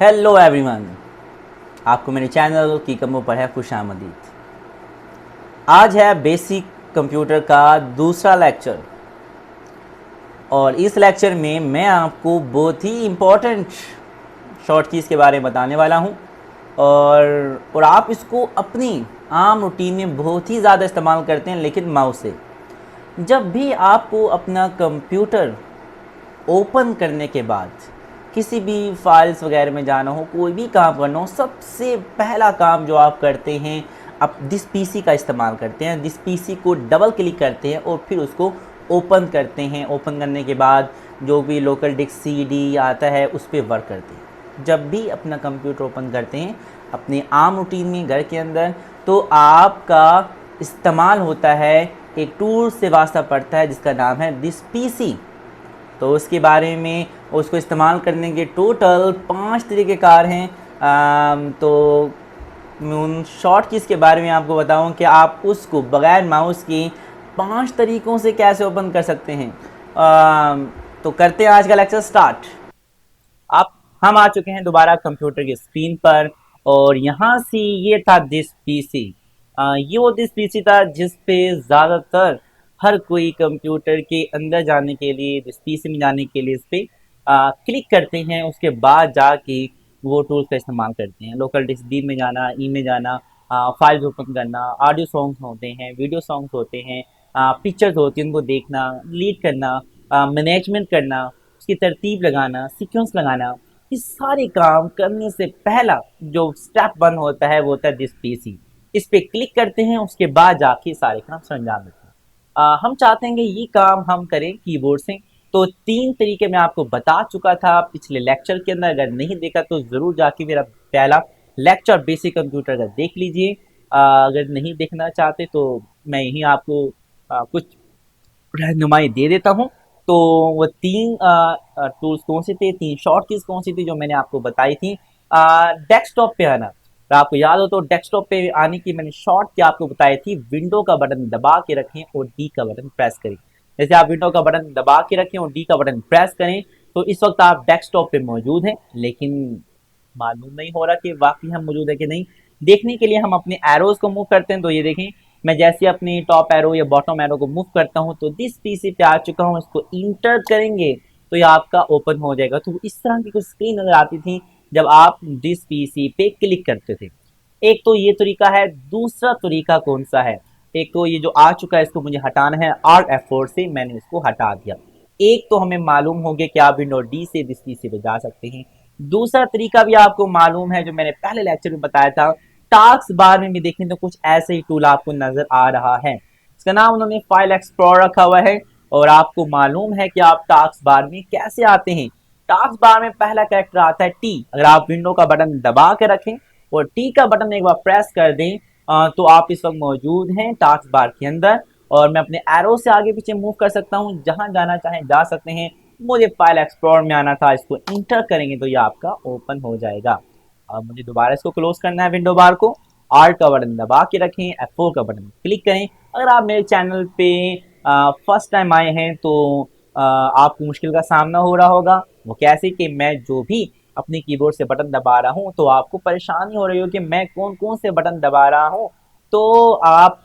Hello everyone, आपको मेरे channel की कमों पर है खुश आमदीद। आज है बेसिक कंप्यूटर का दूसरा लेक्चर और इस लेक्चर में मैं आपको बहुत ही इम्पोर्टेंट शॉर्ट कीज़ के बारे में बताने वाला हूँ और आप इसको अपनी आम रूटीन में बहुत ही ज़्यादा इस्तेमाल करते हैं, लेकिन माउस से। जब भी आपको अपना कंप्यूटर ओपन करने के बाद किसी भी फाइल्स वगैरह में जाना हो, कोई भी काम करना हो, सबसे पहला काम जो आप करते हैं, आप दिस पीसी का इस्तेमाल करते हैं। दिस पीसी को डबल क्लिक करते हैं और फिर उसको ओपन करते हैं। ओपन करने के बाद जो भी लोकल डिस्क सीडी आता है उस पर वर्क करते हैं। जब भी अपना कंप्यूटर ओपन करते हैं अपने आम रूटीन में घर के अंदर, तो आपका इस्तेमाल होता है, एक टूल से वास्ता पड़ता है जिसका नाम है दिस पीसी। तो उसके बारे में, उसको इस्तेमाल करने के टोटल 5 तरीक़ेकार हैं। तो मैं उन शॉर्ट कीज़ के बारे में आपको बताऊं कि आप उसको बग़ैर माउस के 5 तरीक़ों से कैसे ओपन कर सकते हैं। तो करते हैं आज का लेक्चर स्टार्ट। आप हम आ चुके हैं दोबारा कंप्यूटर की स्क्रीन पर और यहाँ से ये था दिस पीसी। ये वो दिस पीसी था जिस पे ज़्यादातर हर कोई कंप्यूटर के अंदर जाने के लिए, दिस पीसी में जाने के लिए इस पे क्लिक करते हैं। उसके बाद जाके वो टूल्स का इस्तेमाल करते हैं। लोकल डिस्क डी में जाना, ई में जाना, फाइल्स ओपन करना, ऑडियो सॉन्ग्स होते हैं, वीडियो सॉन्ग्स होते हैं, पिक्चर्स होती हैं, उनको देखना, डिलीट करना, मैनेजमेंट करना, उसकी तरतीब लगाना, सीक्वेंस लगाना। ये सारे काम करने से पहला जो स्टेप 1 होता है वो होता है दिस पीसी। इस पे क्लिक करते हैं, उसके बाद जाके सारे काम सर अंजाम देते हैं। हम चाहते हैं कि ये काम हम करें कीबोर्ड से। तो 3 तरीके मैं आपको बता चुका था पिछले लेक्चर के अंदर। अगर नहीं देखा तो ज़रूर जाके मेरा पहला लेक्चर बेसिक कंप्यूटर का देख लीजिए। अगर नहीं देखना चाहते तो मैं यहीं आपको कुछ रहनुमाई दे देता हूँ। तो वो 3 टूल्स कौन से थे, 3 शॉर्ट कीज कौन सी थी जो मैंने आपको बताई थी। डेस्कटॉप पे आना, तो आपको याद हो तो डेस्कटॉप पे आने की मैंने शॉर्ट की आपको बताई थी। विंडो का बटन दबा के रखें और डी का बटन प्रेस करें। जैसे आप विंडो का बटन दबा के रखें और डी का बटन प्रेस करें तो इस वक्त आप डेस्कटॉप पे मौजूद हैं, लेकिन मालूम नहीं हो रहा कि वाकई हम मौजूद है कि नहीं। देखने के लिए हम अपने एरोज को मूव करते हैं। तो ये देखें, मैं जैसे अपनी टॉप एरो या बॉटम एरो को मूव करता हूं तो दिस पीसी पे आ चुका हूं। इसको इंटर करेंगे तो ये आपका ओपन हो जाएगा। तो इस तरह की कुछ स्क्रीन नजर आती थी जब आप दिस पीसी पे क्लिक करते थे। एक तो ये तरीका है। दूसरा तरीका कौन सा है, एक तो ये जो आ चुका है इसको मुझे हटाना है, Alt F4 से मैंने इसको हटा दिया। एक तो हमें मालूम हो गया कि आप विंडो डी से दिस पीसी पे जा सकते हैं। दूसरा तरीका भी आपको मालूम है जो मैंने पहले लेक्चर में बताया था। टास्क बार में भी देखें तो कुछ ऐसे ही टूल आपको नजर आ रहा है। इसका नाम उन्होंने फाइल एक्सप्लोरर रखा हुआ है और आपको मालूम है कि आप टास्क बार में कैसे आते हैं। टास्क बार में पहला कैरेक्टर आता है टी। अगर आप विंडो का बटन दबा के रखें और टी का बटन एक बार प्रेस कर दें तो आप इस वक्त मौजूद हैं टास्क बार के अंदर। और मैं अपने एरो से आगे पीछे मूव कर सकता हूं, जहां जाना चाहें जा सकते हैं। मुझे फाइल एक्सप्लोरर में आना था, इसको इंटर करेंगे तो ये आपका ओपन हो जाएगा। अब मुझे दोबारा इसको क्लोज करना है विंडो बार को। आर्ट का बटन दबा के रखें, F4 का बटन क्लिक करें। अगर आप मेरे चैनल पे फर्स्ट टाइम आए हैं तो आपको मुश्किल का सामना हो रहा होगा। वो कैसे कि मैं जो भी अपने कीबोर्ड से बटन दबा रहा हूं तो आपको परेशानी हो रही हो कि मैं कौन कौन से बटन दबा रहा हूं। तो आप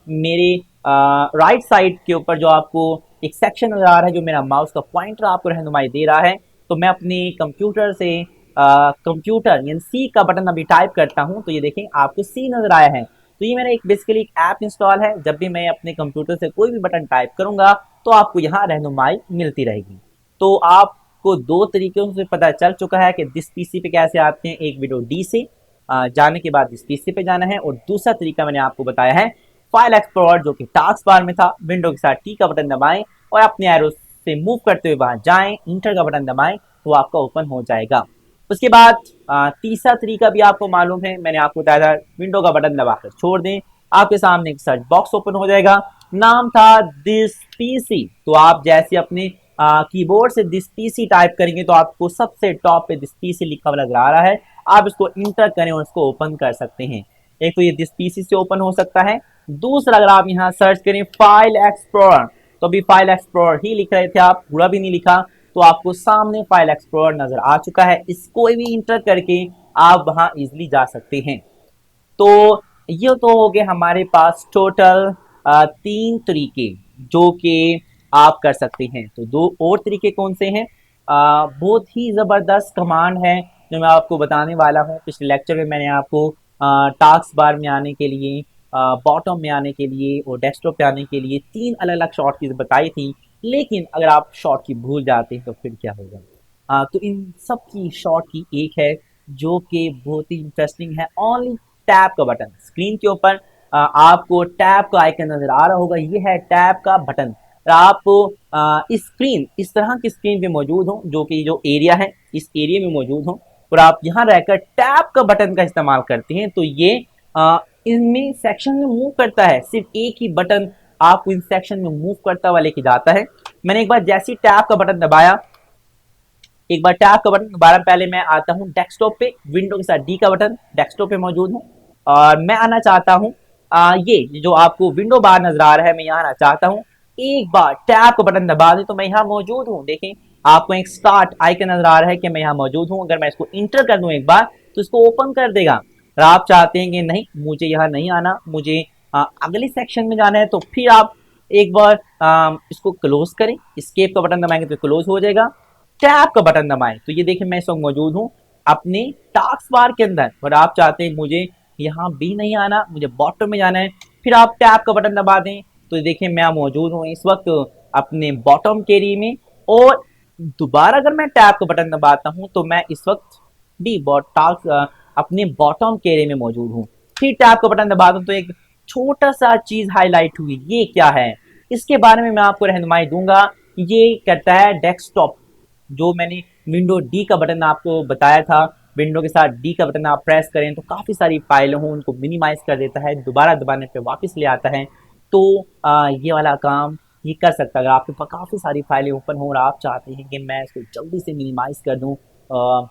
मेरे राइट साइड के ऊपर जो आपको एक सेक्शन नजर आ रहा है, जो मेरा माउस का पॉइंटर आपको रहनुमाई दे रहा है, तो मैं अपने कंप्यूटर से कंप्यूटर यानी सी का बटन अभी टाइप करता हूं तो ये देखें आपको सी नजर आया है। तो ये मेरा एक बेसिकली एक ऐप इंस्टॉल है। जब भी मैं अपने कंप्यूटर से कोई भी बटन टाइप करूंगा तो आपको यहाँ रहनुमाई मिलती रहेगी। तो आपको 2 तरीकों से पता चल चुका है कि दिस पीसी पे कैसे आते हैं। एक विंडो डी से जाने के बाद दिस पीसी पे जाना है और दूसरा तरीका मैंने आपको बताया है फाइल एक्सप्लोरर, जो कि टास्क बार में था। विंडो के साथ टी का बटन दबाएं और अपने एरो से मूव करते हुए वहां जाएं, इंटर का बटन दबाएं तो आपका ओपन हो जाएगा। उसके बाद तीसरा तरीका भी आपको मालूम है, मैंने आपको बताया था विंडो का बटन दबाकर छोड़ दें, आपके सामने एक सर्च बॉक्स ओपन हो जाएगा। नाम था दिस पीसी। तो आप जैसे अपने कीबोर्ड से दिस पीसी टाइप करेंगे तो आपको सबसे टॉप पे दिस पीसी लिखा हुआ नजर आ रहा है। आप इसको इंटर करें और इसको ओपन कर सकते हैं। एक तो ये दिस पीसी से ओपन हो सकता है। दूसरा, अगर आप यहाँ सर्च करें फाइल एक्सप्लोरर तो अभी फाइल एक्सप्लोरर ही लिख रहे थे आप, पूरा भी नहीं लिखा। तो आपको सामने फाइल एक्सप्लोरर नजर आ चुका है। इसको भी इंटर करके आप वहां इजिली जा सकते हैं। तो ये तो हो गए हमारे पास टोटल 3 तरीके जो कि आप कर सकते हैं। तो 2 और तरीके कौन से हैं? बहुत ही ज़बरदस्त कमांड है जो मैं आपको बताने वाला हूँ। पिछले लेक्चर में मैंने आपको टास्क बार में आने के लिए, बॉटम में आने के लिए और डेस्कटॉप पे आने के लिए 3 अलग अलग शॉर्ट कीज बताई थी। लेकिन अगर आप शॉर्ट की भूल जाते हैं तो फिर क्या होगा? तो इन सब की शॉर्ट की एक है जो कि बहुत ही इंटरेस्टिंग है। ओनली टैप का बटन स्क्रीन के ऊपर आपको टैप का आइकन नजर आ रहा होगा, ये है टैप का बटन। और आप इस स्क्रीन, इस तरह की स्क्रीन पे मौजूद हो जो कि जो एरिया है इस एरिया में मौजूद हो और आप यहाँ रहकर टैप का बटन का इस्तेमाल करते हैं तो ये इनमें सेक्शन में मूव करता है। सिर्फ एक ही बटन आपको इन सेक्शन में मूव करता हुआ लेके जाता है। मैंने एक बार जैसे ही टैप का बटन दबाया, एक बार टैप का बटन दोबारा, पहले मैं आता हूँ डेस्कटॉप पे, विंडो के साथ डी का बटन डेस्कटॉप पे मौजूद हूँ और मैं आना चाहता हूँ ये जो आपको विंडो बार नजर आ रहा है, मैं यहाँ आना चाहता हूँ। एक बार टैप का बटन दबा दें तो मैं यहाँ मौजूद हूँ। देखें आपको एक स्टार्ट आइकन नजर आ रहा है कि मैं यहाँ मौजूद हूँ। अगर मैं इसको इंटर कर दूं एक बार तो इसको ओपन कर देगा। और आप चाहते हैं कि नहीं मुझे यहाँ नहीं आना, मुझे अगले सेक्शन में जाना है, तो फिर आप एक बार इसको क्लोज करें, एस्केप का बटन दबाएंगे तो क्लोज हो जाएगा। टैप का बटन दबाएं तो ये देखिए मैं इस वक्त मौजूद हूँ अपने टास्क बार के अंदर और आप चाहते हैं मुझे यहाँ भी नहीं आना, मुझे बॉटम में जाना है, फिर आप टैप का बटन दबा दें तो देखिए मैं मौजूद हूँ इस वक्त अपने बॉटम के एरिया में। और दोबारा अगर मैं टैप का बटन दबाता हूँ तो मैं इस वक्त भी टास्क अपने बॉटम के एरिया में मौजूद हूँ। फिर टैप का बटन दबा दूं तो एक छोटा सा चीज हाईलाइट हुई, ये क्या है इसके बारे में मैं आपको रहनुमाई दूंगा। ये करता है डेस्कटॉप। जो मैंने विंडो डी का बटन आपको बताया था, विंडो के साथ डी का बटन आप प्रेस करें तो काफ़ी सारी फाइलें हों उनको मिनिमाइज कर देता है, दोबारा दबाने पे वापस ले आता है। तो ये वाला काम ये कर सकता है। अगर आपके पास काफ़ी सारी फाइलें ओपन हो और आप चाहते हैं कि मैं इसको जल्दी से मिनिमाइज कर दूं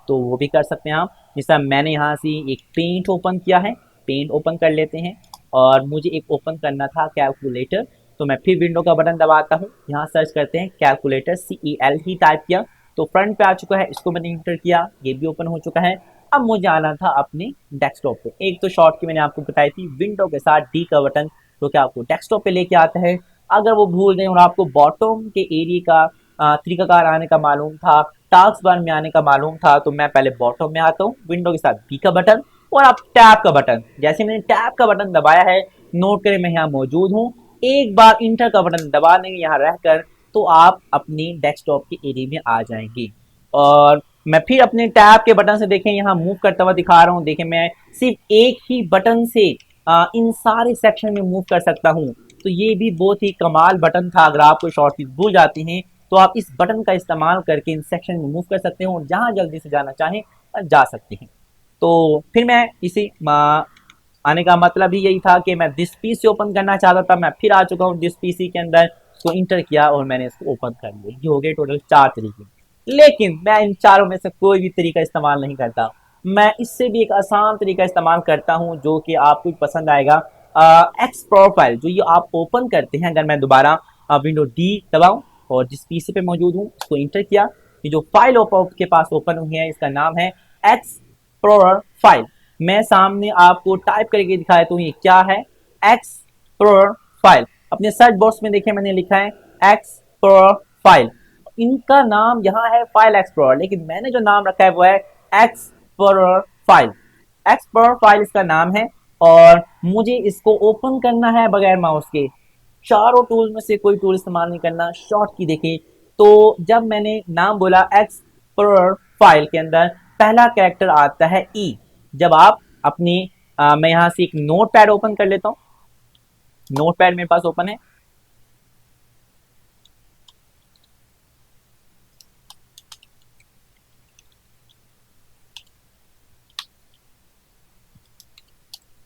तो वो भी कर सकते हैं आप। जैसा मैंने यहाँ से एक पेंट ओपन किया है, पेंट ओपन कर लेते हैं और मुझे एक ओपन करना था कैलकुलेटर, तो मैं फिर विंडो का बटन दबाता हूँ, यहाँ सर्च करते हैं कैलकुलेटर, CEL ही टाइप किया तो फ्रंट पे आ चुका है, इसको मैंने इंटर किया, ये भी ओपन हो चुका है। अब मुझे आना था अपने डेस्कटॉप पे। एक तो शॉर्ट की मैंने आपको बताई थी विंडो के साथ डी का बटन जो कि आपको डेस्कटॉप पे लेके आता है। अगर वो भूल गए और आपको बॉटम के एरिया का तरीकाकार आने का मालूम था, टास्क बार में आने का मालूम था, तो मैं पहले बॉटम में आता हूँ, विंडो के साथ बी का बटन और आप टैप का बटन। जैसे मैंने टैप का बटन दबाया है, नोट करें मैं यहाँ मौजूद हूँ। एक बार इंटर का बटन दबा देंगे यहाँ रहकर तो आप अपनी डेस्कटॉप के एरिया में आ जाएंगे। और मैं फिर अपने टैब के बटन से देखें यहाँ मूव करता हुआ दिखा रहा हूँ। देखें मैं सिर्फ एक ही बटन से इन सारे सेक्शन में मूव कर सकता हूँ। तो ये भी बहुत ही कमाल बटन था। अगर आपको शॉर्टकट भूल जाती हैं तो आप इस बटन का इस्तेमाल करके इन सेक्शन में मूव कर सकते हैं और जहाँ जल्दी से जाना चाहें जा सकते हैं। तो फिर मैं इसी आने का मतलब ही यही था कि मैं दिस पीसी ओपन करना चाहता था। मैं फिर आ चुका हूँ दिस पीसी के अंदर, इसको इंटर किया और मैंने इसको ओपन कर लिया। ये हो गए टोटल 4 तरीके। लेकिन मैं इन चारों में से कोई भी तरीका इस्तेमाल नहीं करता। मैं इससे भी एक आसान तरीका इस्तेमाल करता हूँ जो कि आपको आपको आएगा। एक्स प्रोफाइल जो ये आप ओपन करते हैं, अगर मैं दोबारा विंडो डी दबाऊं और जिस पीसी पे मौजूद हूँ उसको इंटर किया, ये जो फाइल के पास ओपन हुई है इसका नाम है एक्स फाइल। मैं सामने आपको टाइप करके दिखाया तो ये क्या है, एक्स फाइल। अपने सर्च बॉक्स में देखिए मैंने लिखा है एक्स फाइल। इनका नाम यहाँ है फाइल एक्सप्लोरर, लेकिन मैंने जो नाम रखा है वो है एक्सप्लोरर फाइल। एक्सप्लोरर फाइल इसका नाम है और मुझे इसको ओपन करना है बगैर माउस के। चारों टूल में से कोई टूल इस्तेमाल नहीं करना। शॉर्ट की देखें तो जब मैंने नाम बोला एक्सप्लोरर फाइल के अंदर पहला कैरेक्टर आता है ई। जब आप अपनी मैं यहां से एक नोट पैड ओपन कर लेता हूं, नोट पैड मेरे पास ओपन है।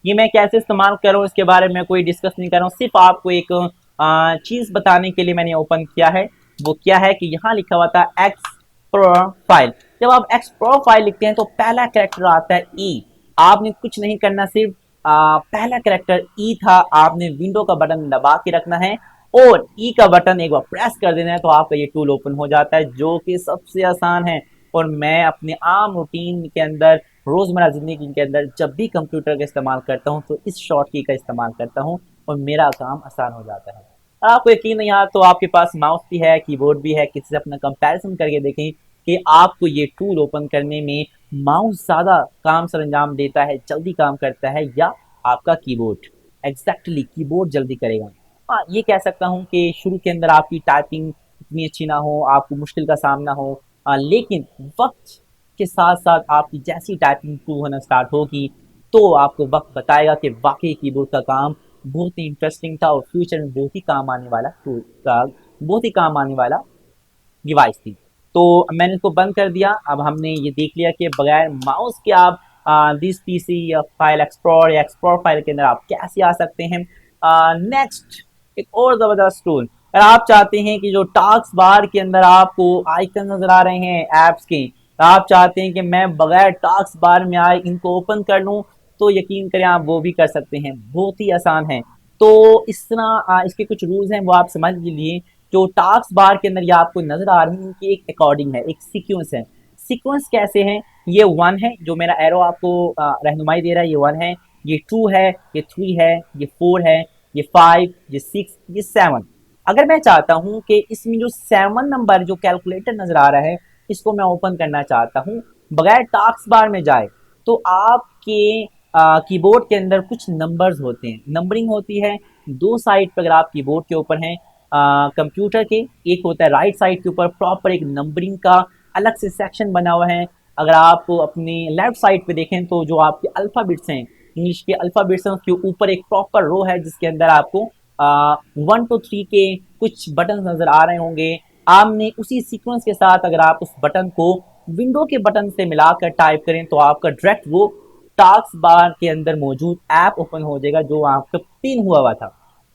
ये मैं कैसे इस्तेमाल कर रहा हूँ इसके बारे में कोई डिस्कस नहीं कर रहा हूँ, सिर्फ आपको एक चीज बताने के लिए मैंने ओपन किया है। वो क्या है कि यहाँ लिखा हुआ था एक्स प्रोफाइल। जब आप एक्स प्रोफाइल लिखते हैं तो पहला कैरेक्टर आता है ई। आपने कुछ नहीं करना, सिर्फ पहला कैरेक्टर ई था, आपने विंडो का बटन दबा के रखना है और ई का बटन एक बार प्रेस कर देना है तो आपका ये टूल ओपन हो जाता है, जो कि सबसे आसान है। और मैं अपने आम रूटीन के अंदर, रोजमर्रा जिंदगी के अंदर जब भी कंप्यूटर का इस्तेमाल करता हूँ तो इस शॉर्ट की का इस्तेमाल करता हूँ और मेरा काम आसान हो जाता है। आपको यकीन नहीं आ तो आपके पास माउस भी है, कीबोर्ड भी है, किसी से अपना कंपैरिजन करके देखें कि आपको ये टूल ओपन करने में माउस ज़्यादा काम सरंजाम देता है, जल्दी काम करता है, या आपका कीबोर्ड। एग्जैक्टली कीबोर्ड जल्दी करेगा। हाँ, ये कह सकता हूँ कि शुरू के अंदर आपकी टाइपिंग इतनी अच्छी ना हो, आपको मुश्किल का सामना हो, लेकिन वक्त के साथ साथ आपकी जैसी टाइपिंग इम्प्रूव होना स्टार्ट होगी तो आपको वक्त बताएगा कि वाकई कीबोर्ड का काम बहुत ही इंटरेस्टिंग था और फ्यूचर में बहुत ही काम आने वाला टूल का, बहुत ही काम आने वाला डिवाइस थी। तो मैंने इसको बंद कर दिया। अब हमने ये देख लिया कि बगैर माउस के आप दिस पीसी या फाइल एक्सप्लोर या एक्सप्लोर फाइल के अंदर आप कैसे आ सकते हैं। नेक्स्ट एक और ज़बरदस्त टूल, अगर आप चाहते हैं कि जो टास्क बार के अंदर आपको आइकन नजर आ रहे हैं ऐप्स के, आप चाहते हैं कि मैं बगैर टास्क बार में आए इनको ओपन कर लूँ, तो यकीन करें आप वो भी कर सकते हैं, बहुत ही आसान है। तो इस तरह इसके कुछ रूल्स हैं वो आप समझ लीजिए। जो टास्क बार के अंदर ये आपको नजर आ रही है कि एक अकॉर्डिंग है, एक सीक्वेंस है। सीक्वेंस कैसे है? ये 1 है, जो मेरा एरो आपको रहनुमाई दे रहा है, ये 1 है, ये 2 है, ये 3 है, ये 4 है, ये 5, ये 6, ये 7। अगर मैं चाहता हूं कि इसमें जो 7 नंबर जो कैलकुलेटर नजर आ रहा है इसको मैं ओपन करना चाहता हूं बगैर टास्क बार में जाए, तो आपके कीबोर्ड के अंदर कुछ नंबर्स होते हैं, नंबरिंग होती है। दो साइड पर अगर आप कीबोर्ड के ऊपर हैं कंप्यूटर के, एक होता है राइट साइड के ऊपर प्रॉपर एक नंबरिंग का अलग से सेक्शन बना हुआ है। अगर आप अपने लेफ्ट साइड पे देखें तो जो आपके अल्फ़ाबेट्स हैं, इंग्लिश के अल्फ़ाबेट्स हैं, उसके ऊपर एक प्रॉपर रो है जिसके अंदर आपको 1 to 3 के कुछ बटन नजर आ रहे होंगे। आपने उसी सीक्वेंस के साथ अगर आप उस बटन को विंडो के बटन से मिलाकर टाइप करें तो आपका डायरेक्ट वो टास्क बार के अंदर मौजूद ऐप ओपन हो जाएगा जो आपका पिन हुआ था।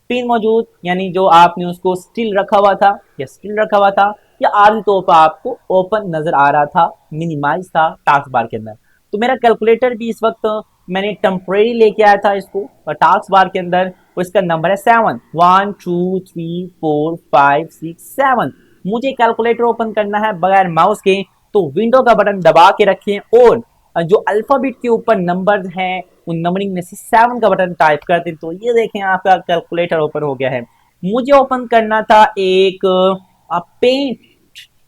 पिन मौजूद यानी जो आपने उसको स्टिल रखा हुआ था या स्टिल रखा हुआ था या आर्जी तौर पर आपको ओपन नजर आ रहा था, मिनिमाइज था टास्क बार के अंदर। तो मेरा कैलकुलेटर भी इस वक्त मैंने टेम्परेरी लेके आया था इसको टास्क बार के अंदर, और इसका नंबर है 7, 1 2 3 4 5 6 7। मुझे कैलकुलेटर ओपन करना है बगैर माउस के, तो विंडो का बटन दबा के रखें और जो अल्फाबेट के ऊपर नंबर हैं उन नंबरिंग में से 7 का बटन टाइप कर दें तो ये देखें आपका कैलकुलेटर ओपन हो गया है। मुझे ओपन करना था एक पेंट,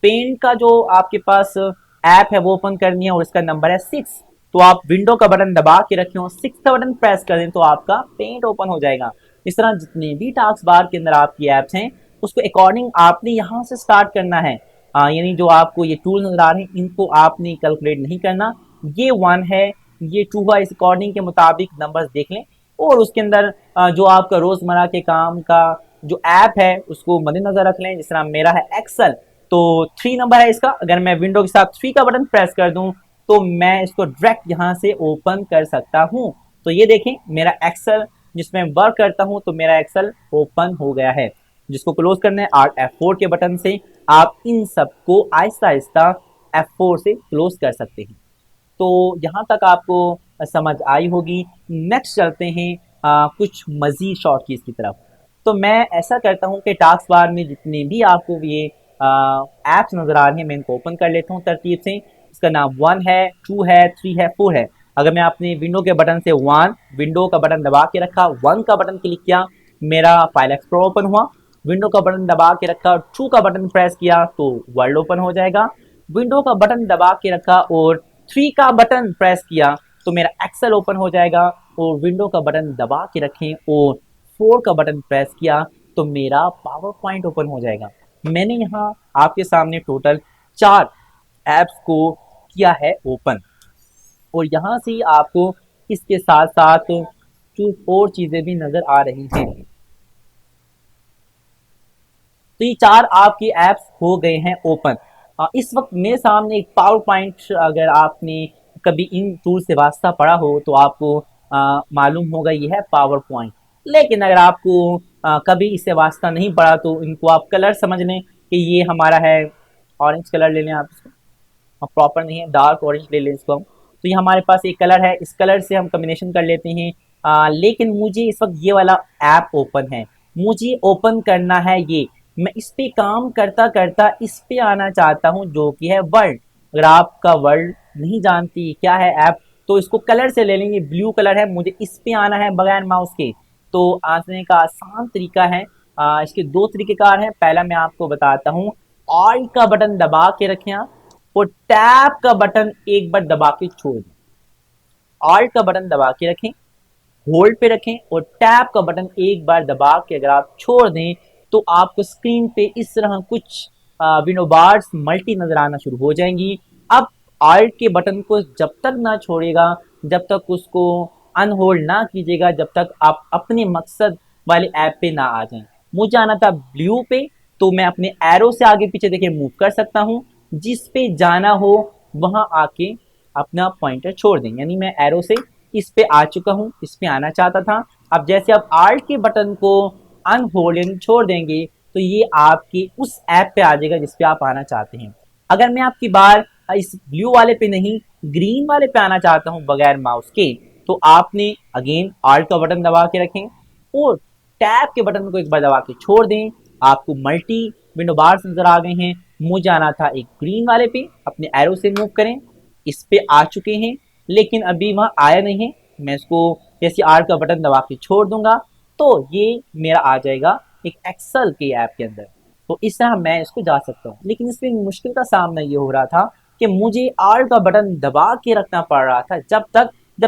पेंट का जो आपके पास ऐप है वो ओपन करनी है और इसका नंबर है 6। तो आप विंडो का बटन दबा के रखें और 6 का बटन प्रेस कर दें तो आपका पेंट ओपन हो जाएगा। इस तरह जितने भी टास्क बार के अंदर आपकी ऐप्स हैं उसको अकॉर्डिंग आपने यहाँ से स्टार्ट करना है। यानी जो आपको ये टूल नजर आ रहे हैं इनको आपने कैलकुलेट नहीं करना। ये 1 है, ये 2 है, इस अकॉर्डिंग के मुताबिक नंबर्स देख लें और उसके अंदर जो आपका रोजमर्रा के काम का जो ऐप है उसको मद्देनजर रख लें। जिस तरह मेरा है एक्सेल, तो 3 नंबर है इसका, अगर मैं विंडो के साथ 3 का बटन प्रेस कर दूं तो मैं इसको डायरेक्ट यहाँ से ओपन कर सकता हूँ। तो ये देखें मेरा एक्सेल जिसमें वर्क करता हूँ तो मेरा एक्सेल ओपन हो गया है। जिसको क्लोज करना है Alt F4 के बटन से आप इन सबको आहिस्ता आहिस्ता F4 से क्लोज कर सकते हैं। तो यहाँ तक आपको समझ आई होगी। नेक्स्ट चलते हैं कुछ मजीद शॉर्ट कीज की तरफ। तो मैं ऐसा करता हूँ कि टास्क बार में जितने भी आपको ये ऐप्स नजर आ रही हैं मैं इनको ओपन कर लेता हूँ तरतीब से। इसका नाम 1 है, 2 है, 3 है, 4 है। अगर मैं अपने विंडो के बटन से 1 विंडो का बटन दबा के रखा, 1 का बटन क्लिक किया, मेरा फाइल एक्सप्लोर ओपन हुआ। विंडो का बटन दबा के रखा, 2 का बटन प्रेस किया तो वर्ल्ड ओपन हो जाएगा। विंडो का बटन दबा के रखा और 3 का बटन प्रेस किया तो मेरा एक्सेल ओपन हो जाएगा। और विंडो का बटन दबा के रखें और 4 का बटन प्रेस किया तो मेरा पावर पॉइंट ओपन हो जाएगा। मैंने यहाँ आपके सामने टोटल 4 ऐप्स को किया है ओपन, और यहाँ से आपको इसके साथ साथ कुछ और चीज़ें भी नज़र आ रही हैं। तो ये 4 आपके ऐप्स हो गए हैं ओपन। इस वक्त मेरे सामने एक पावर पॉइंट, अगर आपने कभी इन टूल से वास्ता पढ़ा हो तो आपको मालूम होगा ये है पावर पॉइंट। लेकिन अगर आपको कभी इससे वास्ता नहीं पड़ा तो इनको आप कलर समझ लें कि ये हमारा है, ऑरेंज कलर ले लें आप इसको, प्रॉपर नहीं है डार्क ऑरेंज ले लें इसको हम। तो ये हमारे पास एक कलर है, इस कलर से हम कम्बिनेशन कर लेते हैं। लेकिन मुझे इस वक्त ये वाला ऐप ओपन है, मुझे ओपन करना है ये, मैं इस पे काम करता करता इस पे आना चाहता हूँ जो कि है वर्ल्ड। अगर आपका वर्ल्ड नहीं जानती क्या है ऐप, तो इसको कलर से ले लेंगे, ब्लू कलर है, मुझे इस पे आना है बगैर माउस के। तो आने का आसान तरीका है, इसके दो तरीकेकार हैं। पहला मैं आपको बताता हूँ, ऑल्ट का बटन दबा के रखें आप, और टैब का बटन एक बार दबा के छोड़ दें। ऑल्ट का बटन दबा के रखें, होल्ड पे रखें, और टैब का बटन एक बार दबा के अगर आप छोड़ दें तो आपको स्क्रीन पे इस तरह कुछ विंडो बार्स मल्टी नजर आना शुरू हो जाएंगी। अब ऑल्ट के बटन को जब तक ना छोड़ेगा, जब तक उसको अनहोल्ड ना कीजिएगा, जब तक आप अपने मकसद वाले ऐप पे ना आ जाएं। मुझे आना था ब्लू पे, तो मैं अपने एरो से आगे पीछे देखिए मूव कर सकता हूँ, जिस पे जाना हो वहां आके अपना पॉइंटर छोड़ दें। यानी मैं एरो से इस पे आ चुका हूँ, इस पे आना चाहता था। अब जैसे आप आल्ट के बटन को अनहोल्ड यानी छोड़ देंगे तो ये आपके उस ऐप पे आ जाएगा जिस पे आप आना चाहते हैं। अगर मैं आपकी बार इस ब्लू वाले पे नहीं, ग्रीन वाले पे आना चाहता हूँ बगैर माउस के, तो आपने अगेन आल्ट का बटन दबा के रखें और टैब के बटन को एक बार दबा के छोड़ दें। आपको मल्टी विंडो बार्स नजर आ गए हैं। मुझे आना था एक ग्रीन वाले पे, अपने एरो से मूव करें, इस पे आ चुके हैं, लेकिन अभी वहां आया नहीं है। मैं इसको जैसे आर का बटन दबा के छोड़ दूंगा तो ये मेरा आ जाएगा एक एक्सेल के ऐप के अंदर। तो इस तरह मैं इसको जा सकता हूँ, लेकिन इसमें मुश्किल का सामना ये हो रहा था कि मुझे आर का बटन दबा के रखना पड़ रहा था जब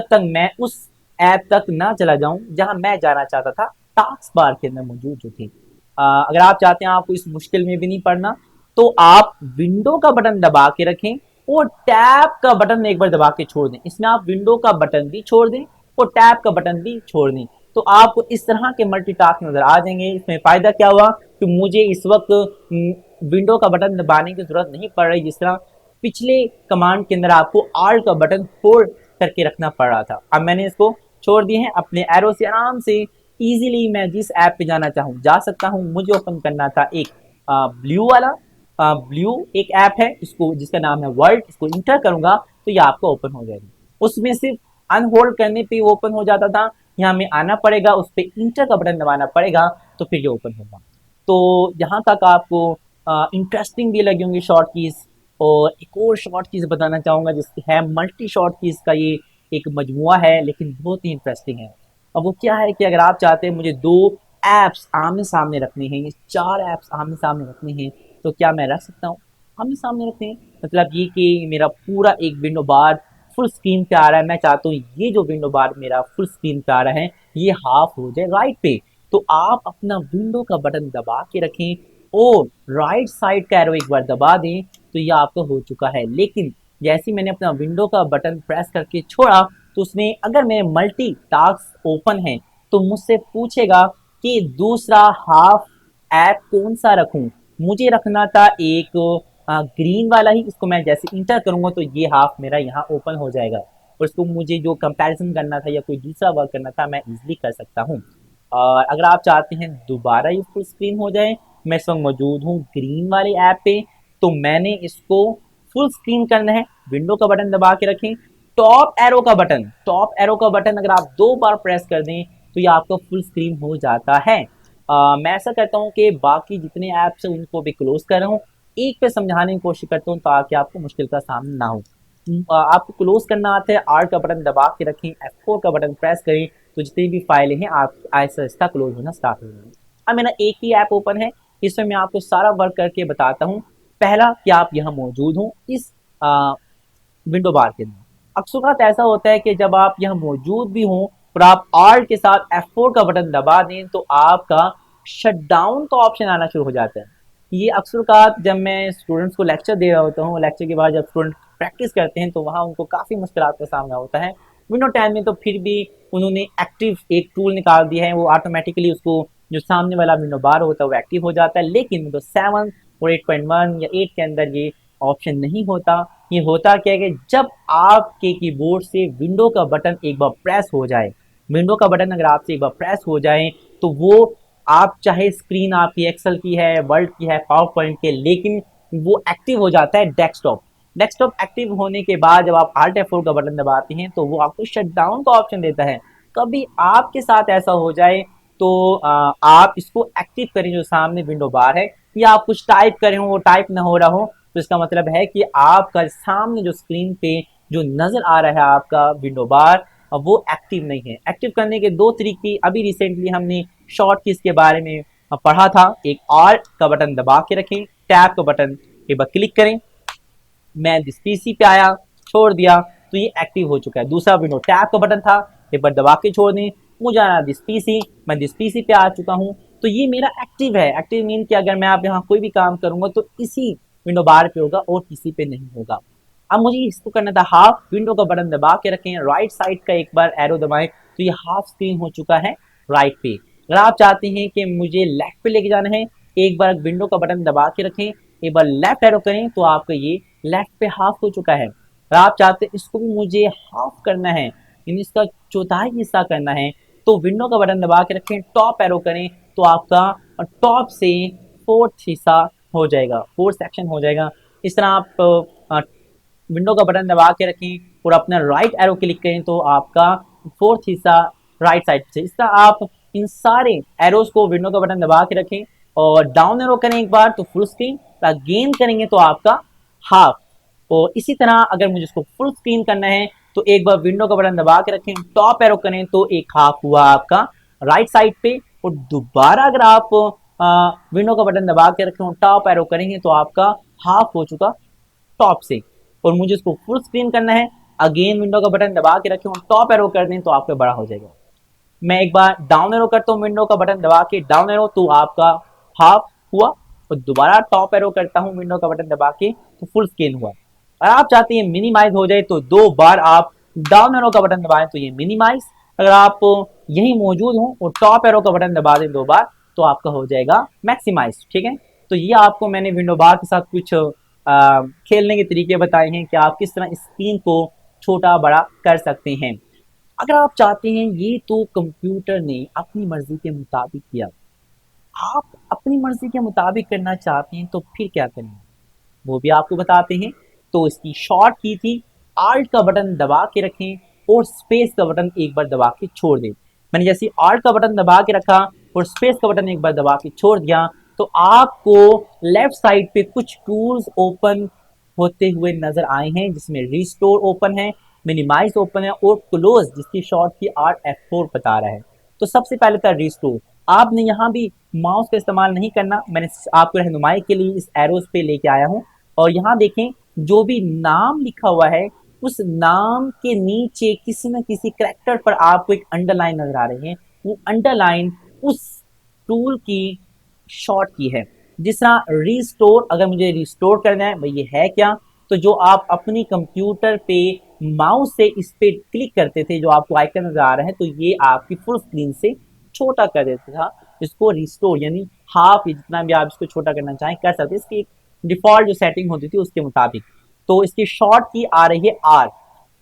तक मैं उस ऐप तक ना चला जाऊं जहां मैं जाना चाहता था, टास्क बार के अंदर मौजूद जो थी। अगर आप चाहते हैं आपको इस मुश्किल में भी नहीं पड़ना, तो आप विंडो का बटन दबा के रखें और टैब का बटन एक बार दबा के छोड़ दें। इसमें आप विंडो का बटन भी छोड़ दें और टैब का बटन भी छोड़ दें, तो आपको इस तरह के मल्टीटास्क नजर आ जाएंगे। इसमें फायदा क्या हुआ कि मुझे इस वक्त विंडो का बटन दबाने की जरूरत नहीं पड़ रही, जिस तरह पिछले कमांड के अंदर आपको आल्ट का बटन होल्ड करके रखना पड़ रहा था। अब मैंने इसको छोड़ दिए हैं, अपने एरो से आराम से इजीली मैं जिस ऐप पे जाना चाहूँ जा सकता हूँ। मुझे ओपन करना था एक ब्लू वाला, ब्लू एक ऐप है इसको जिसका नाम है वर्ल्ड, इसको इंटर करूंगा तो ये आपको ओपन हो जाएगी। उसमें सिर्फ अनहोल्ड करने पे वो ओपन हो जाता था, यहाँ में आना पड़ेगा, उस पर इंटर का बटन दबाना पड़ेगा तो फिर ये ओपन होगा। तो यहाँ तक आपको इंटरेस्टिंग भी लगी होंगी शॉर्ट कीज। और एक और शॉर्ट कीज बताना चाहूंगा जिसकी है मल्टी शॉर्ट कीज का ये एक मजमुआ है, लेकिन बहुत ही इंटरेस्टिंग है। अब वो क्या है कि अगर आप चाहते हैं मुझे दो ऐप्स आमने सामने रखने हैं, ये चार ऐप्स आमने सामने रखने हैं, तो क्या मैं रख सकता हूँ? आमने सामने रखते हैं मतलब ये कि मेरा पूरा एक विंडो बार फुल स्क्रीन पे आ रहा है, मैं चाहता हूँ ये जो विंडो बार मेरा फुल स्क्रीन पे आ रहा है ये हाफ हो जाए राइट पे। तो आप अपना विंडो का बटन दबा के रखें और राइट साइड का एरो एक बार दबा दें तो ये आपका हो चुका है। लेकिन जैसे मैंने अपना विंडो का बटन प्रेस करके छोड़ा तो उसने, अगर मेरे मल्टी टास्क ओपन है तो मुझसे पूछेगा कि दूसरा हाफ ऐप कौन सा रखूं। मुझे रखना था एक ग्रीन वाला ही, इसको मैं जैसे इंटर करूंगा तो ये हाफ मेरा यहाँ ओपन हो जाएगा, और इसको मुझे जो कंपैरिजन करना था या कोई दूसरा वर्क करना था मैं इजिली कर सकता हूँ। और अगर आप चाहते हैं दोबारा ये फुल स्क्रीन हो जाए, मैं इस वक्त मौजूद हूँ ग्रीन वाले ऐप पे, तो मैंने इसको फुल स्क्रीन करना है, विंडो का बटन दबा के रखें, टॉप एरो का बटन अगर आप दो बार प्रेस कर दें तो ये आपका फुल स्क्रीन हो जाता है। मैं ऐसा करता हूँ कि बाकी जितने ऐप्स हैं उनको भी क्लोज कर रहा हूँ, एक पे समझाने की कोशिश करता हूँ ताकि आपको मुश्किल का सामना ना हो। आपको क्लोज करना आता है, आर का बटन दबा के रखें, F4 का बटन प्रेस करें, तो जितनी भी फाइलें हैं आप ऐसा आहिस्ता क्लोज होना स्टार्ट हो जाएंगे। अब मेरा एक ही ऐप ओपन है, इसमें मैं आपको सारा वर्क करके बताता हूँ। पहला कि आप यहाँ मौजूद हो इस विंडो बार के अंदर। अक्सर ऐसा होता है कि जब आप यहाँ मौजूद भी हों और आप आल्ट के साथ F4 का बटन दबा दें तो आपका शटडाउन का ऑप्शन आना शुरू हो जाता है। ये अक्सर जब मैं स्टूडेंट्स को लेक्चर दे रहा होता हूँ, लेक्चर के बाद जब स्टूडेंट प्रैक्टिस करते हैं तो वहाँ उनको काफ़ी मुश्किलात का सामना होता है। विंडो 10 में तो फिर भी उन्होंने एक्टिव एक टूल निकाल दिया है, वो ऑटोमेटिकली उसको जो सामने वाला विंडो बार होता है वो एक्टिव हो जाता है। लेकिन विंडो 7 और 8.1 या 8 के अंदर ये ऑप्शन नहीं होता। ये होता क्या है कि जब आपके कीबोर्ड से विंडो का बटन एक बार प्रेस हो जाए, विंडो का बटन अगर आपसे एक बार प्रेस हो जाए तो वो, आप चाहे स्क्रीन आपकी एक्सेल की है, वर्ड की है, पावर पॉइंट के, लेकिन वो एक्टिव हो जाता है डेस्कटॉप। डेस्कटॉप एक्टिव होने के बाद जब आप Alt F4 का बटन दबाते हैं तो वो आपको शट डाउन का ऑप्शन देता है। कभी आपके साथ ऐसा हो जाए तो आप इसको एक्टिव करें जो सामने विंडो बार है, या आप कुछ टाइप करें हो वो टाइप ना हो रहा हो, तो इसका मतलब है कि आपका सामने जो स्क्रीन पे जो नजर आ रहा है आपका विंडो बार वो एक्टिव नहीं है। एक्टिव करने के दो तरीके अभी रिसेंटली हमने शॉर्ट कीज के बारे में पढ़ा था। एक ऑल्ट का बटन दबा के रखें, टैब का बटन एक बार क्लिक करें, मैं दिस पीसी पे आया, छोड़ दिया तो ये एक्टिव हो चुका है। दूसरा विंडो टैब का बटन था, एक बार दबा के छोड़ दें, मुझे आना दिस पीसी, मैं दिस पीसी पे आ चुका हूँ, तो ये मेरा एक्टिव है। एक्टिव मीन कि अगर मैं आप यहाँ कोई भी काम करूंगा तो इसी विंडो बार पे होगा और किसी पे नहीं होगा। अब मुझे इसको करना था हाफ, विंडो का बटन दबा के रखें, राइट साइड का एक बार एरो दबाएं तो ये हाफ स्क्रीन हो चुका है राइट पे। अगर आप चाहते हैं कि मुझे लेफ्ट पे लेके जाना है, एक बार विंडो का बटन दबा के रखें, एक बार लेफ्ट एरो करें तो आपका ये लेफ्ट पे हाफ हो चुका है। अगर आप चाहते हैं इसको भी मुझे हाफ करना है, यानी इसका चौथाई हिस्सा करना है, तो विंडो का बटन दबा के रखें, टॉप एरो करें तो आपका टॉप से फोर्थ हिस्सा हो जाएगा, फोर्थ सेक्शन हो जाएगा। इस तरह आप विंडो का बटन दबा के रखें और अपना राइट एरो क्लिक करें तो आपका फोर्थ हिस्सा राइट साइड से। इस तरह आप इन सारे एरोज को विंडो का बटन दबा के रखें और डाउन एरो करें एक बार तो फुल स्क्रीन, गेन करेंगे तो आपका हाफ। और इसी तरह अगर मुझे इसको फुल स्क्रीन करना है तो एक बार विंडो का बटन दबा के रखें, टॉप एरो करें तो एक हाफ हुआ आपका राइट साइड पे, और दोबारा अगर आप विंडो का बटन दबा के रखें और टॉप एरो करेंगे तो आपका हाफ हो चुका टॉप से। और मुझे इसको फुल स्क्रीन करना है, अगेन विंडो का बटन दबा के रखें और टॉप एरो कर दें तो आपका बड़ा हो जाएगा। मैं एक बार डाउन एरो करता हूँ विंडो का बटन दबा के, डाउन एरो तो आपका हाफ हुआ, और दोबारा टॉप एरो करता हूँ विंडो का बटन दबा के तो फुल स्क्रीन हुआ। अगर आप चाहते हैं मिनिमाइज हो जाए तो दो बार आप डाउन एरो का बटन दबाएं तो ये मिनिमाइज, अगर आप यही मौजूद हो और टॉप एरो का बटन दबा दें दो बार तो आपका हो जाएगा मैक्सिमाइज। ठीक है, तो ये आपको मैंने विंडो बार के साथ कुछ खेलने के तरीके बताए हैं कि आप किस तरह स्क्रीन को छोटा बड़ा कर सकते हैं। अगर आप चाहते हैं, ये तो कंप्यूटर ने अपनी मर्जी के मुताबिक किया, आप अपनी मर्जी के मुताबिक करना चाहते हैं तो फिर क्या करेंगे वो भी आपको बताते हैं। तो इसकी शॉर्ट की थी, आल्ट का बटन दबा के रखें और स्पेस का बटन एक बार दबा के छोड़ दें। मैंने जैसे आल्ट का बटन दबा के रखा और स्पेस का बटन एक बार दबा के छोड़ दिया तो आपको लेफ्ट साइड पे कुछ टूल्स ओपन होते हुए नजर आए हैं, जिसमें रिस्टोर ओपन है, मिनिमाइज ओपन है और क्लोज जिसकी शॉर्ट की Alt F4 बता रहा है। तो सबसे पहले था रिस्टोर। आपने यहाँ भी माउस का इस्तेमाल नहीं करना, मैंने आपको रहनुमाई के लिए इस एरोज पे लेके आया हूँ। और यहाँ देखें जो भी नाम लिखा हुआ है उस नाम के नीचे किसी न किसी कैरेक्टर पर आपको एक अंडरलाइन नजर आ रही है, वो अंडरलाइन उस टूल की शॉर्ट की है। जिस तरह रिस्टोर, अगर मुझे रिस्टोर करना है भाई ये है क्या, तो जो आप अपनी कंप्यूटर पे माउस से इस पे क्लिक करते थे जो आपको आइकन नजर आ रहा है तो ये आपकी फुल स्क्रीन से छोटा कर देता था, इसको रिस्टोर यानी हाफ, जितना भी आप इसको छोटा करना चाहें कर सकते। इसकी एक डिफॉल्ट जो सेटिंग होती थी उसके मुताबिक। तो इसकी शॉर्ट की आ रही है आर,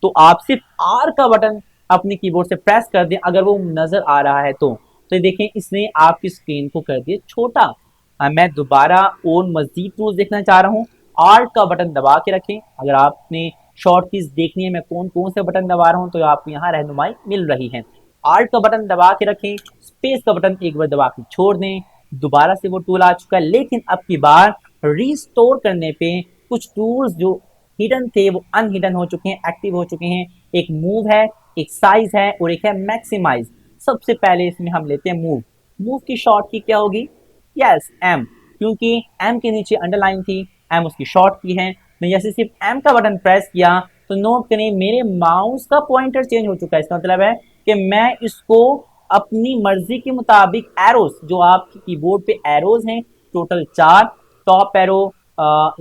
तो आप सिर्फ आर का बटन अपने कीबोर्ड से प्रेस कर दें अगर वो नजर आ रहा है तो देखें इसने आपकी स्क्रीन को कर दिया छोटा। मैं दोबारा और मजीद टूल्स देखना चाह रहा हूँ, आल्ट का बटन दबा के रखें। अगर आपने शॉर्ट कीज देखनी है मैं कौन कौन से बटन दबा रहा हूँ तो आपको यहाँ रहनुमाई मिल रही है। आल्ट का बटन दबा के रखें, स्पेस का बटन एक बार दबा के छोड़ दें, दोबारा से वो टूल आ चुका है। लेकिन अब की बार रिस्टोर करने पे कुछ टूल्स जो हिडन थे वो अनहिडन हो चुके हैं, एक्टिव हो चुके हैं। एक मूव है, एक साइज है और एक है मैक्सिमाइज। सबसे पहले इसमें हम लेते हैं मूव। मूव की शॉर्ट की क्या होगी, यस एम, क्योंकि एम के नीचे अंडरलाइन थी, एम उसकी शॉर्ट की है। मैं जैसे सिर्फ एम का बटन प्रेस किया तो नोट करें मेरे माउस का पॉइंटर चेंज हो चुका है। इसका मतलब है कि मैं इसको अपनी मर्जी के मुताबिक एरोज, जो आपके कीबोर्ड पे एरोज हैं total 4, top arrow,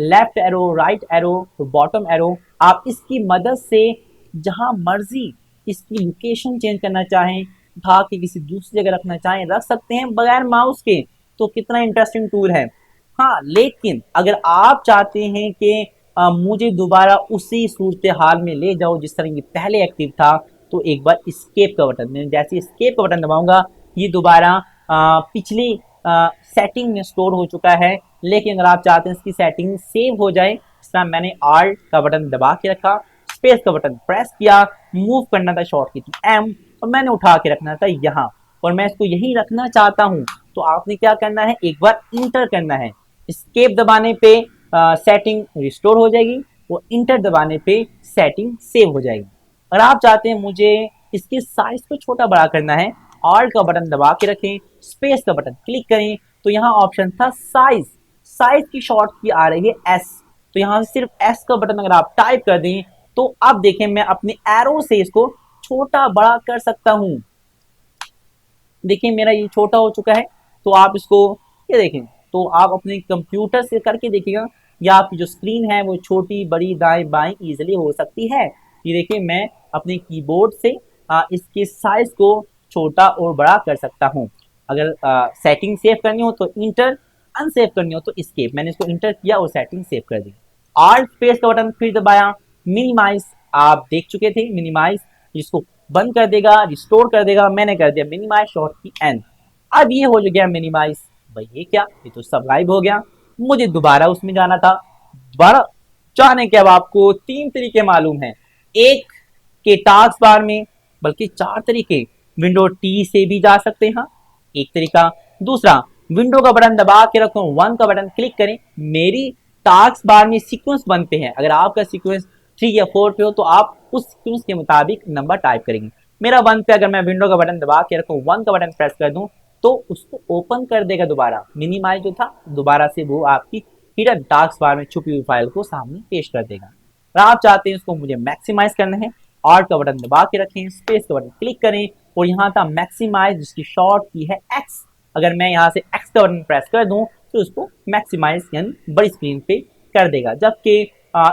left arrow, right arrow, bottom arrow, आप इसकी मदद से जहां मर्जी इसकी लोकेशन चेंज करना चाहें, उठा के किसी दूसरी जगह रखना चाहें रख सकते हैं बगैर माउस के। तो कितना इंटरेस्टिंग टूल है। हाँ, लेकिन अगर आप चाहते हैं कि मुझे दोबारा उसी सूरत हाल में ले जाओ जिस तरह ये पहले एक्टिव था, तो एक बार स्केप का बटन, मैं जैसे स्केप का बटन दबाऊंगा ये दोबारा पिछली सेटिंग में स्टोर हो चुका है। लेकिन अगर आप चाहते हैं इसकी सेटिंग सेव हो जाए, इस तरह मैंने आल्ट का बटन दबा के रखा, स्पेस का बटन प्रेस किया, मूव करना था शॉर्ट की थी एम और मैंने उठा के रखना था यहाँ। और मैं इसको यही रखना चाहता हूँ, तो आपने क्या करना है, एक बार इंटर करना है। एस्केप दबाने पे सेटिंग रिस्टोर हो जाएगी और इंटर दबाने पे सेटिंग सेव हो जाएगी। अगर आप चाहते हैं मुझे इसके साइज को छोटा बड़ा करना है, ऑल्ट का बटन दबा के रखें, स्पेस का बटन क्लिक करें, तो यहाँ ऑप्शन था साइज। साइज की शॉर्ट की आ रही है एस, तो यहाँ से सिर्फ एस का बटन अगर आप टाइप कर दें तो अब देखें मैं अपने एरो से इसको छोटा बड़ा कर सकता हूं। देखिए मेरा ये छोटा हो चुका है। तो आप इसको ये देखें, तो आप अपने कंप्यूटर से करके देखिएगा, या आपकी जो स्क्रीन है वो छोटी बड़ी दाएं बाएं इजीली हो सकती है। ये देखिए मैं अपने कीबोर्ड से इसके साइज को छोटा और बड़ा कर सकता हूँ। अगर सेटिंग सेव करनी हो तो इंटर, अनसेव करनी हो तो एस्केप। मैंने इसको इंटर किया और सेटिंग सेव कर दी। ऑल्ट स्पेस का बटन फिर दबाया। मिनिमाइज आप देख चुके थे, मिनिमाइज इसको बंद कर देगा, रिस्टोर कर देगा। मैंने कर दिया मिनिमाइज शॉर्ट की एन। अब ये हो गया मिनिमाइज। भाई ये क्या, ये तो सब गायब हो गया। मुझे दोबारा उसमें जाना था। दोबारा जाने के अब आपको 3 तरीके मालूम है। एक के टास्क बार में, बल्कि 4 तरीके। विंडो टी से भी जा सकते हैं, एक तरीका। दूसरा, विंडो का बटन दबा के रखो, 1 का बटन क्लिक करें। मेरी टास्क बार में सीक्वेंस 1 पे है, अगर आपका सीक्वेंस 3 या 4 पे हो तो आप उस सीक्वेंस के मुताबिक नंबर टाइप करेंगे। मेरा 1 पे, अगर मैं विंडो का बटन दबा के रखूं, 1 का बटन प्रेस कर दूं तो उसको ओपन कर देगा दोबारा। मिनिमाइज जो था दोबारा से वो आपकी हिडन टास्क बार में छुपी हुई फाइल को सामने पेश कर देगा। और आप चाहते हैं उसको मुझे मैक्सिमाइज करना है, ऑल्ट का बटन दबा के रखें, स्पेस का बटन क्लिक करें और यहाँ था मैक्सिमाइज, जिसकी शॉर्ट की है एक्स। अगर मैं यहाँ से एक्स का बटन प्रेस कर दूं तो उसको मैक्सिमाइज यानी बड़ी स्क्रीन पे कर देगा। जबकि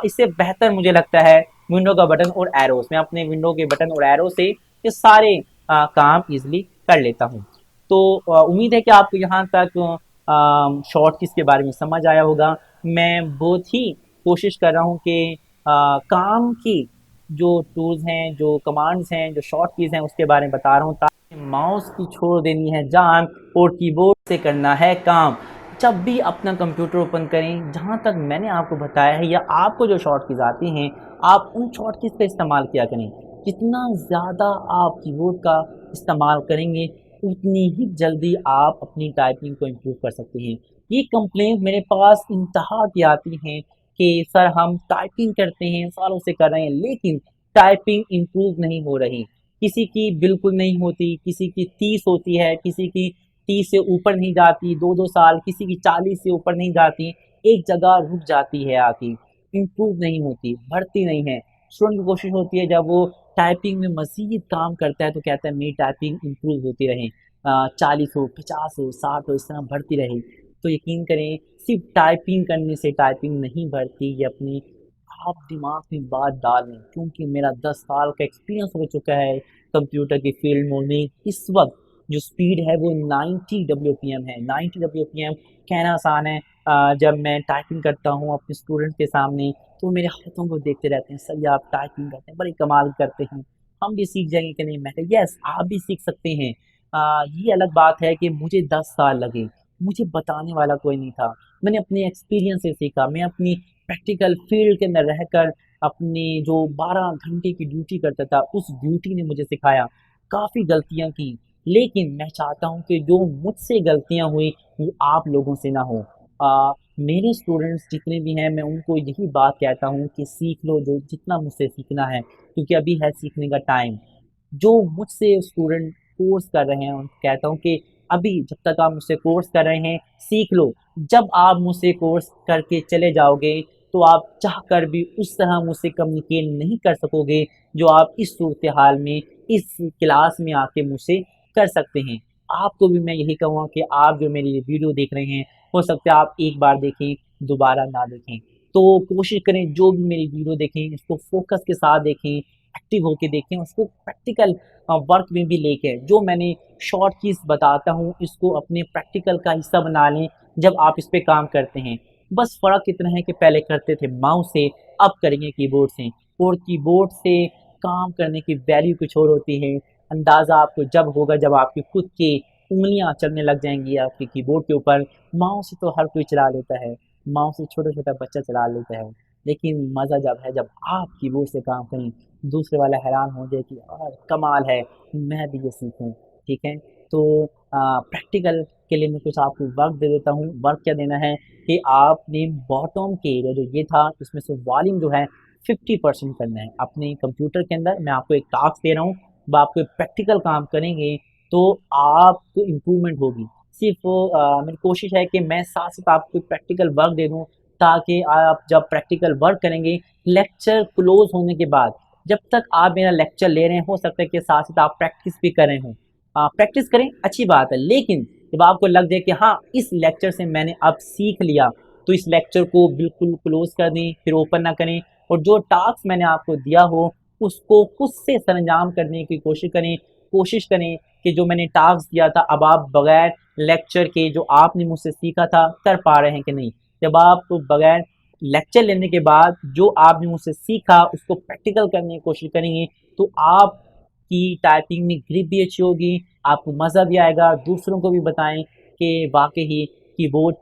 इससे बेहतर मुझे लगता है विंडो का बटन और एरोस। मैं अपने विंडो के बटन और एरो से ये सारे काम इजिली कर लेता हूँ। तो उम्मीद है कि आपको यहाँ तक शॉर्ट कीज के बारे में समझ आया होगा। मैं बहुत ही कोशिश कर रहा हूँ कि काम की जो टूल्स हैं, जो कमांड्स हैं, जो शॉर्ट कीज हैं उसके बारे में बता रहा हूँ, ताकि माउस की छोड़ देनी है जान और कीबोर्ड से करना है काम। जब भी अपना कंप्यूटर ओपन करें, जहाँ तक मैंने आपको बताया है या आपको जो शॉर्ट कीज आती हैं, आप उन शॉर्ट कीज का इस्तेमाल किया करें। जितना ज़्यादा आप कीबोर्ड का इस्तेमाल करेंगे उतनी ही जल्दी आप अपनी टाइपिंग को इम्प्रूव कर सकते हैं। ये कंप्लेंट मेरे पास इंतहा की आती हैं कि सर हम टाइपिंग करते हैं, सालों से कर रहे हैं, लेकिन टाइपिंग इम्प्रूव नहीं हो रही। किसी की बिल्कुल नहीं होती, किसी की 30 होती है, किसी की 30 से ऊपर नहीं जाती, 2-2 साल, किसी की 40 से ऊपर नहीं जाती, एक जगह रुक जाती है आके, इम्प्रूव नहीं होती, बढ़ती नहीं है। स्टूडेंट की कोशिश होती है जब वो टाइपिंग में मज़ीद काम करता है तो कहता है मेरी टाइपिंग इम्प्रूव होती रहे, 40 हो, 50 हो, 60 हो, इस तरह बढ़ती रहे। तो यकीन करें सिर्फ टाइपिंग करने से टाइपिंग नहीं बढ़ती, ये अपनी आप दिमाग में बात डाल लें, क्योंकि मेरा 10 साल का एक्सपीरियंस हो चुका है कंप्यूटर की फील्ड में। इस वक्त जो स्पीड है वो 90 WPM है। 90 WPM कहना आसान है, जब मैं टाइपिंग करता हूँ अपने स्टूडेंट के सामने तो मेरे हाथों को देखते रहते हैं, सर ये आप टाइपिंग करते हैं बड़ी कमाल करते हैं, हम भी सीख जाएंगे कि नहीं। मैं यस आप भी सीख सकते हैं। ये अलग बात है कि मुझे 10 साल लगे, मुझे बताने वाला कोई नहीं था, मैंने अपने एक्सपीरियंस से सीखा। मैं अपनी प्रैक्टिकल फील्ड के अंदर रहकर अपनी जो 12 घंटे की ड्यूटी करता था उस ड्यूटी ने मुझे सिखाया। काफ़ी गलतियां की, लेकिन मैं चाहता हूं कि जो मुझसे गलतियां हुई वो आप लोगों से ना हो। मेरे स्टूडेंट्स जितने भी हैं मैं उनको यही बात कहता हूं कि सीख लो जो जितना मुझसे सीखना है, क्योंकि अभी है सीखने का टाइम। जो मुझसे स्टूडेंट कोर्स कर रहे हैं उनको कहता हूँ कि अभी जब तक आप मुझसे कोर्स कर रहे हैं सीख लो। जब आप मुझसे कोर्स करके चले जाओगे तो आप चाह कर भी उस तरह मुझसे कम्युनिकेट नहीं कर सकोगे जो आप इस सूरत हाल में इस क्लास में आके मुझसे कर सकते हैं। आपको भी मैं यही कहूँगा कि आप जो मेरी वीडियो देख रहे हैं, हो सकता है आप एक बार देखें दोबारा ना देखें, तो कोशिश करें जो भी मेरी वीडियो देखें इसको फोकस के साथ देखें, एक्टिव होके देखें, उसको प्रैक्टिकल वर्क में भी लेके जो मैंने शॉर्ट कीज बताता हूँ इसको अपने प्रैक्टिकल का हिस्सा बना लें जब आप इस पे काम करते हैं। बस फ़र्क इतना है कि पहले करते थे माउस से, अब करेंगे कीबोर्ड से। और कीबोर्ड से काम करने की वैल्यू कुछ और होती है। अंदाज़ा आपको जब होगा जब आपकी खुद की उँगलियाँ चलने लग जाएंगी आपके कीबोर्ड के ऊपर। माउस से तो हर कोई चला लेता है, माउस से छोटा-छोटा बच्चा चला लेता है, लेकिन मज़ा जब है जब आप कीबोर्ड से काम करें, दूसरे वाला हैरान हो जाए कि यार कमाल है, मैं भी ये सीखूँ, ठीक है? तो प्रैक्टिकल के लिए मैं कुछ आपको वर्क दे देता हूँ। वर्क क्या देना है कि आपने बॉटम के एरिया जो ये था इसमें से वॉल्यूम जो है 50% करना है अपने कंप्यूटर के अंदर। मैं आपको एक टास्क दे रहा हूँ, अब आप कोई प्रैक्टिकल काम करेंगे तो आपको इम्प्रूवमेंट होगी। सिर्फ मेरी कोशिश है कि मैं साथ साथ आपको प्रैक्टिकल वर्क दे दूँ, ताकि आप जब प्रैक्टिकल वर्क करेंगे लेक्चर क्लोज होने के बाद, जब तक आप मेरा लेक्चर ले रहे हैं हो सकता है कि साथ साथ आप प्रैक्टिस भी कर रहे हों। प्रैक्टिस करें अच्छी बात है, लेकिन जब आपको लग जाए कि हाँ इस लेक्चर से मैंने अब सीख लिया, तो इस लेक्चर को बिल्कुल क्लोज कर दें, फिर ओपन ना करें, और जो टास्क मैंने आपको दिया हो उसको खुद से सरंजाम करने की कोशिश करें कि जो मैंने टास्क दिया था अब आप बगैर लेक्चर के जो आपने मुझसे सीखा था कर पा रहे हैं कि नहीं। जब आप बगैर लेक्चर लेने के बाद जो आपने मुझसे सीखा उसको प्रैक्टिकल करने की कोशिश करेंगे, तो आपकी टाइपिंग में ग्रिप भी अच्छी होगी, आपको मज़ा भी आएगा, दूसरों को भी बताएं कि वाकई ही कीबोर्ड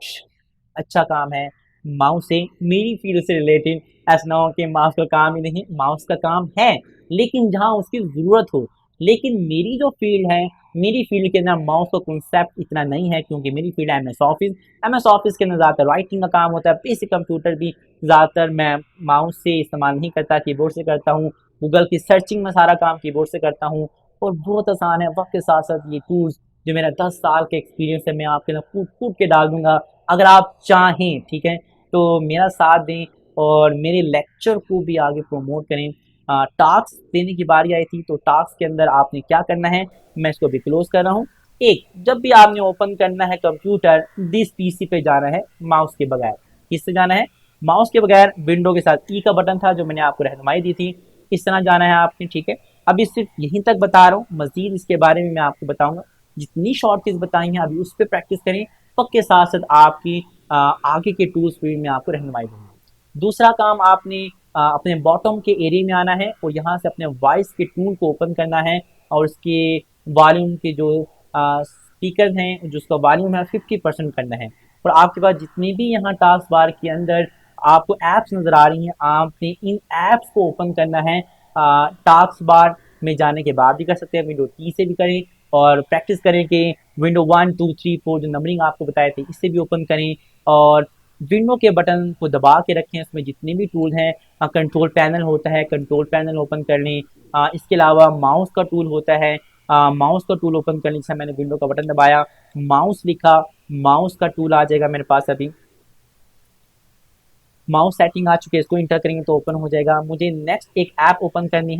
अच्छा काम है। माउस से मेरी फील्ड से रिलेटेड ऐसा ना हो कि माउस का काम ही नहीं, माउस का काम है लेकिन जहाँ उसकी ज़रूरत हो। लेकिन मेरी जो फील्ड है, मेरी फील्ड के अंदर माउस का कॉन्सेप्ट इतना नहीं है, क्योंकि मेरी फील्ड है एमएस ऑफिस। एमएस ऑफिस के अंदर ज़्यादातर राइटिंग का काम होता है, बेसिक कंप्यूटर भी ज़्यादातर मैं माउस से इस्तेमाल नहीं करता, कीबोर्ड से करता हूँ। गूगल की सर्चिंग में सारा काम कीबोर्ड से करता हूँ और बहुत आसान है। वक्त के साथ साथ ये टूल्स जो मेरा 10 साल का एक्सपीरियंस है मैं आपके अंदर कूट कूट के डाल दूंगा, अगर आप चाहें, ठीक है। तो मेरा साथ दें और मेरे लेक्चर को भी आगे प्रमोट करें। टास्क देने की बारी आई थी, तो टास्क के अंदर आपने क्या करना है, मैं इसको भी क्लोज कर रहा हूँ। एक, जब भी आपने ओपन करना है कंप्यूटर, दिस पीसी पे जाना है माउस के बगैर। किससे जाना है? माउस के बगैर। विंडो के साथ ई का बटन था जो मैंने आपको रहनुमाई दी थी, इस तरह जाना है आपने, ठीक है। अभी सिर्फ यहीं तक बता रहा हूँ, मजीद इसके बारे में मैं आपको बताऊंगा। जितनी शॉर्ट कीज बताई हैं अभी उस पर प्रैक्टिस करें, पक्के साथ साथ आपकी आगे के टूल्स भी मैं आपको रहनुमाई दूंगा। दूसरा काम आपने अपने बॉटम के एरिया में आना है और यहाँ से अपने वॉइस के टूल को ओपन करना है और उसके वॉल्यूम के जो स्पीकर हैं जो उसका वॉल्यूम है 50% करना है। और आपके पास जितनी भी यहाँ टास्क बार के अंदर आपको ऐप्स नज़र आ रही हैं, आपने इन ऐप्स को ओपन करना है। टास्क बार में जाने के बाद भी कर सकते हैं, विंडो टी से भी करें और प्रैक्टिस करें कि विंडो 1 2 3 4 जो नंबरिंग आपको बताए थे इससे भी ओपन करें। और विंडो के बटन को दबा के रखें, उसमें जितने भी टूल हैं, कंट्रोल पैनल होता है, कंट्रोल पैनल ओपन कर लें। इसके अलावा माउस का टूल होता है, माउस का टूल ओपन करने से मैंने विंडो का बटन दबाया, माउस लिखा, माउस का टूल आ जाएगा मेरे पास। अभी माउस सेटिंग आ चुकी है, इसको इंटर करेंगे तो ओपन हो जाएगा। मुझे नेक्स्ट एक ऐप ओपन करनी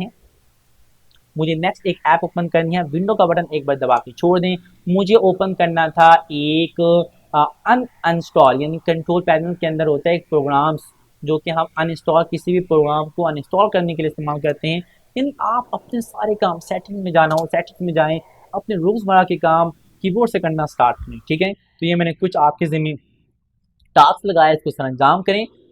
है, विंडो का बटन एक बार दबा के छोड़ दें। मुझे ओपन करना था एक अनइंस्टॉल, यानी कंट्रोल पैनल के अंदर होता है एक प्रोग्राम्स जो कि हम अनइंस्टॉल, किसी भी प्रोग्राम को अनइंस्टॉल करने के लिए इस्तेमाल करते हैं। इन आप अपने सारे काम सेटिंग में जाना हो, सेटिंग में जाएं, अपने रोज़मर्रा के काम कीबोर्ड से करना स्टार्ट करें, ठीक है। तो ये मैंने कुछ आपके ज़िम्मे टास्क लगाया, इसको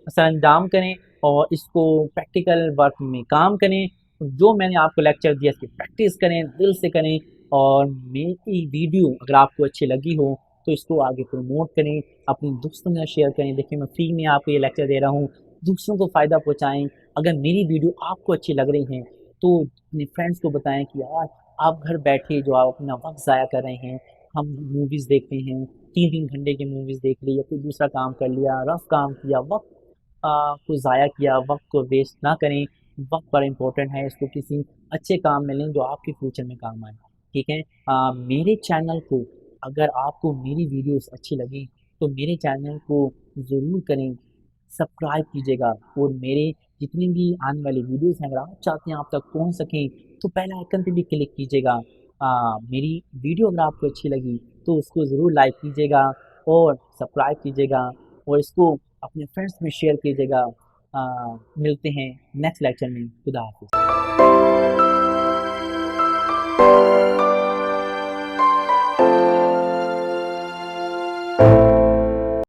सरंजाम करें और इसको प्रैक्टिकल वर्क में काम करें। जो मैंने आपको लेक्चर दिया इसकी प्रैक्टिस करें, दिल से करें। और मेरी वीडियो अगर आपको अच्छी लगी हो तो इसको आगे प्रमोट करें, अपने दोस्तों में शेयर करें। देखिए मैं फ्री में आपको ये लेक्चर दे रहा हूँ, दूसरों को फ़ायदा पहुँचाएँ। अगर मेरी वीडियो आपको अच्छी लग रही हैं तो अपने फ्रेंड्स को बताएं कि यार आप घर बैठे जो आप अपना वक्त ज़ाया कर रहे हैं, हम मूवीज़ देखते हैं, 3-3 घंटे की मूवीज़ देख ली या कोई दूसरा काम कर लिया, रफ़ काम किया, वक़्त को ज़ाया किया, वक़्त को वेस्ट ना करें। वक़्त बड़ा इम्पोर्टेंट है, इसको किसी अच्छे काम में लें जो आपके फ्यूचर में काम आए, ठीक है। मेरे चैनल को, अगर आपको मेरी वीडियोज़ अच्छी लगी तो मेरे चैनल को ज़रूर करें, सब्सक्राइब कीजिएगा और मेरे जितनी भी आने वाली वीडियोज़ हैं अगर आप चाहते हैं आप तक पहुँच सकें तो बेल आइकन पे भी क्लिक कीजिएगा। मेरी वीडियो अगर आपको अच्छी लगी तो उसको ज़रूर लाइक कीजिएगा और सब्सक्राइब कीजिएगा और इसको अपने फ्रेंड्स में शेयर कीजिएगा। मिलते हैं नेक्स्ट लेक्चर में। खुदा हाफिज़।